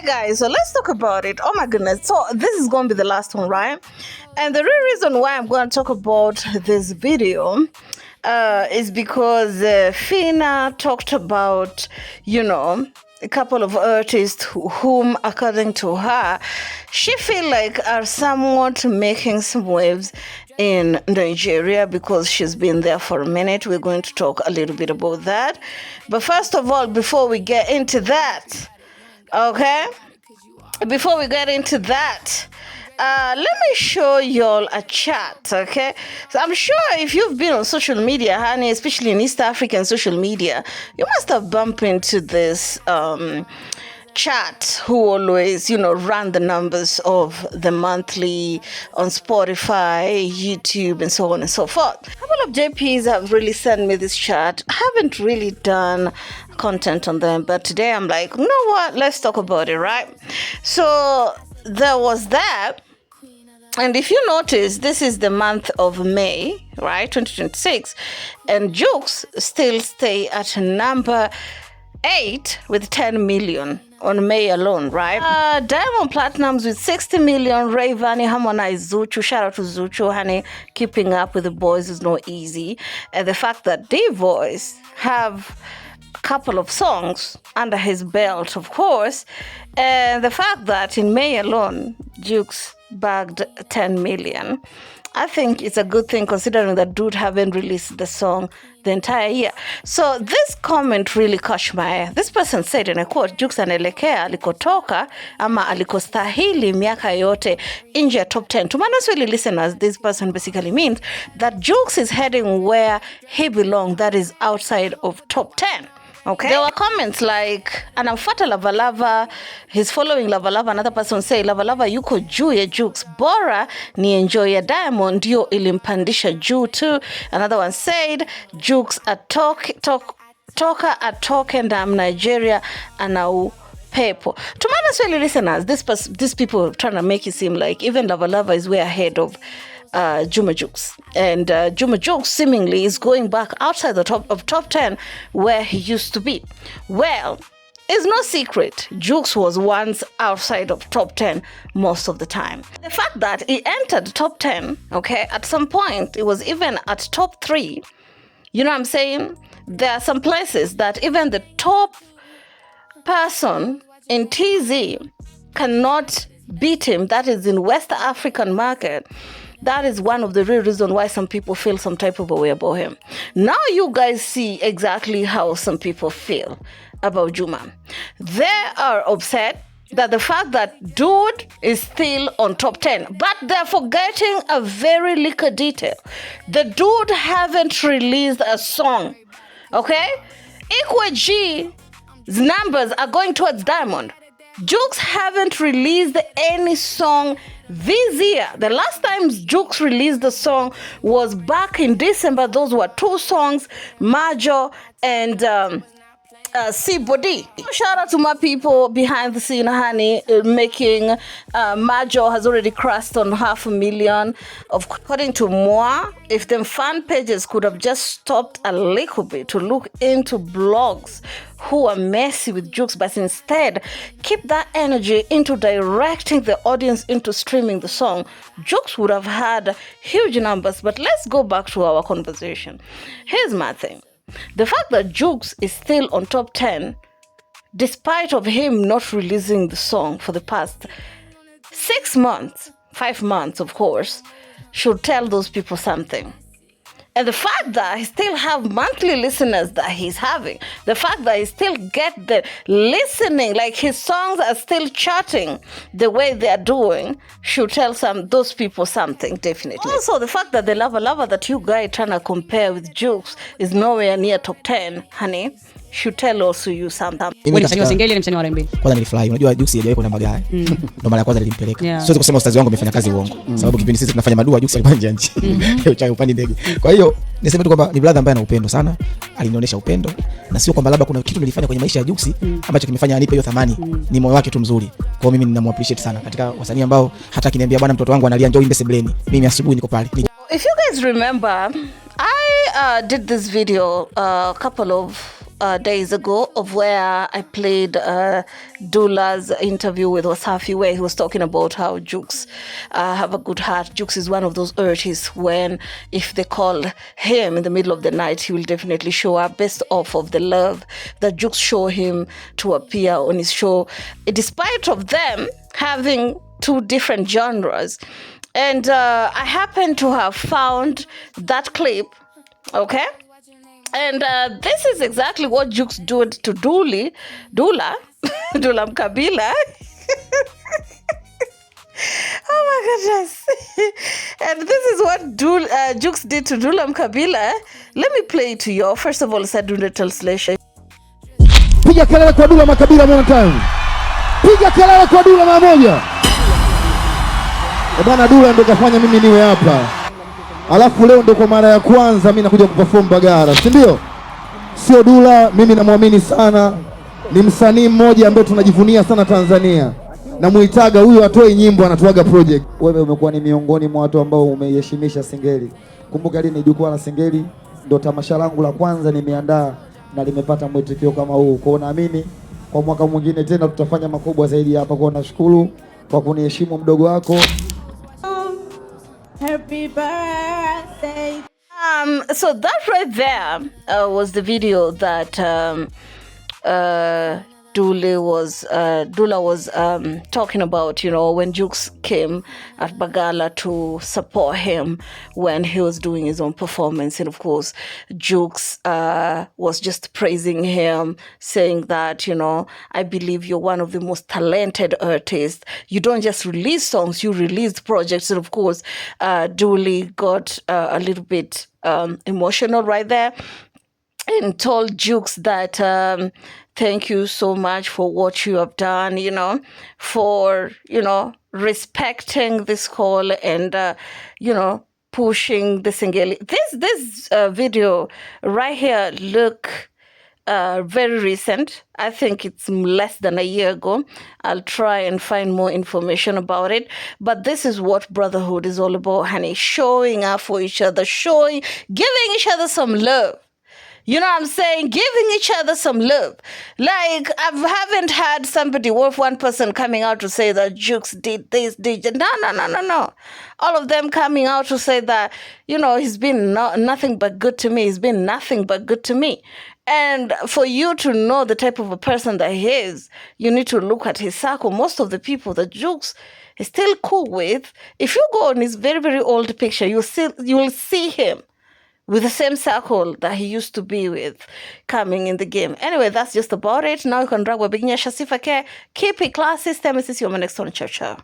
guys, so let's talk about it. Oh my goodness. So this is going to be the last one, right? And the real reason why I'm going to talk about this video is because Fina talked about, a couple of artists whom, according to her, she feel like are somewhat making some waves in Nigeria because she's been there for a minute. We're going to talk a little bit about that. But first of all, before we get into that, let me show y'all a chat, okay? So I'm sure if you've been on social media, honey, especially in East African social media, you must have bumped into this chat who always, run the numbers of the monthly on Spotify, YouTube, and so on and so forth. A couple of JPs have really sent me this chat. I haven't really done content on them, but today I'm like, you know what? Let's talk about it, right? So there was that. And if you notice, this is the month of May, right, 2026, and JUX still stay at number 8 with 10 million on May alone, right? Diamond Platinums with 60 million, Rayvanny, Harmonize, Zuchu, shout out to Zuchu, honey, keeping up with the boys is not easy. And the fact that D-Voice have a couple of songs under his belt, of course, and the fact that in May alone, JUX bagged 10 million. I think it's a good thing considering that dude haven't released the song the entire year. So this comment really caught my eye. This person said, and I quote, JUX anaelekea alikotoka ama alikostahili miaka yote nje ya top 10. To Manasweli listeners, this person basically means that JUX is heading where he belongs, that is outside of top 10. Okay. There were comments like, anamfuata Lavalava, he's following Lavalava. Another person say, Lavalava yuko juu ya JUX, bora ni enjoy ya Diamond ndio ilimpandisha juu too. Another one said, JUX toka atoke ndam Nigeria anau pepo. To Manasweli listeners, these people trying to make it seem like even Lavalava is way ahead of Juma JUX, and Juma JUX seemingly is going back outside the top 10 where he used to be. Well, it's no secret JUX was once outside of top 10 most of the time. The fact that he entered top 10, okay, at some point it was even at top 3. You know what I'm saying? There are some places that even the top person in TZ cannot beat him. That is in West African market. That is one of the real reasons why some people feel some type of a way about him. Now you guys see exactly how some people feel about Juma. They are upset that the fact that dude is still on top 10, but they're forgetting a very little detail. The dude haven't released a song, okay? Ikwe G's numbers are going towards Diamond. JUX haven't released any song this year. The last time JUX released the song was back in December. Those were 2 songs, Major and C-Body. Shout out to my people behind the scene, honey, making Major has already crossed on 500,000. According to Moa, if them fan pages could have just stopped a little bit to look into blogs who are messy with JUX, but instead keep that energy into directing the audience into streaming the song, JUX would have had huge numbers. But let's go back to our conversation. Here's my thing. The fact that JUX is still on top 10, despite of him not releasing the song for the past 6 months, 5 months, of course, should tell those people something. And the fact that he still have monthly listeners that he's having, the fact that he still get the listening, like his songs are still charting the way they are doing, should tell those people something, definitely. Also, the fact that the Lava that you guys trying to compare with JUX is nowhere near top 10, honey, should tell also you something. Wewe msanii wa Singeli ni msanii wa R&B. Kwanza nilifurahi. Unajua JUX hajawahi kwenda Mbagala. Ndio mara ya kwanza nilimpeleka. Siwezi kusema ustazi wangu amefanya kazi uongo. Sababu kipindi sisi tunafanya madua JUX alikuwa nje nchi. Chai upande ndege. Kwa hiyo niseme tu kwamba ni brother ambaye ana upendo sana. Alinionyesha upendo na sio kwamba labda kuna kitu nilifanya kwenye maisha ya JUX ambacho kimefanya anipe hiyo thamani. Ni moyo wake tu mzuri. Kwa hiyo mimi ninamuappreciate sana katika wasanii ambao hata akiniambia bwana mtoto wangu analia njoo imbe sebleni. Mimi asubuhi niko pale. If you guys remember, I did this video a couple of days ago of where I played Dulla's interview with Wasafi, where he was talking about how JUX have a good heart. JUX is one of those artists when if they call him in the middle of the night, he will definitely show up based off of the love that JUX show him to appear on his show, despite of them having two different genres. And I happen to have found that clip, okay? And this is exactly what JUX did to Dulla, Dulla Mkabila. Oh my goodness. And this is what JUX did to Dulla Mkabila. Let me play it to you. First of all, it's a Dulla translation. Piga kelele kwa Dulla Mkabila one time. Piga kelele kwa Dulla mara moja. Bwana Dulla ndo kafanya mimi niwe hapa. Alafu leo ndo kwa mara ya kwanza mimi nakuja kuperform Bagara, si ndio? Sio Dulla, mimi namwamini sana. Ni msanii mmoja ambaye tunajivunia sana Tanzania. Namuitaga huyu atoe nyimbo anatuaga project. Wewe umekuwa ni miongoni mwa watu ambao umeiheshimisha Singeli. Kumbuka lini jukwaa la Singeli ndo tamasha langu la kwanza nimeandaa na limepata mwitikio kama huu. Kwa naamini kwa mwaka mwingine tena tutafanya makubwa zaidi hapa. Kwa nashukuru kwa kuniheshimu mdogo wako. Happy birthday. So that right there was the video that Dulla was talking about, you know, when JUX came at Bagala to support him when he was doing his own performance. And of course, JUX was just praising him, saying that, you know, I believe you're one of the most talented artists. You don't just release songs, you release projects. And of course, Dulla got a little bit emotional right there and told JUX that thank you so much for what you have done, you know, for, you know, respecting this call and, you know, pushing the Singeli. This video right here look very recent. I think it's less than a year ago. I'll try and find more information about it. But this is what brotherhood is all about, honey. Showing up for each other, giving each other some love. You know what I'm saying? Giving each other some love. Like, I haven't had somebody, one person coming out to say that JUX did this, did that. No. All of them coming out to say that, you know, he's been nothing but good to me. He's been nothing but good to me. And for you to know the type of a person that he is, you need to look at his circle. Most of the people that JUX is still cool with, if you go on his very, very old picture, you will see him with the same circle that he used to be with coming in the game. Anyway, that's just about it. Now you can drag Wabiginya Shasifa Care. Keep it classy. Stay with you on my next one. Ciao, ciao.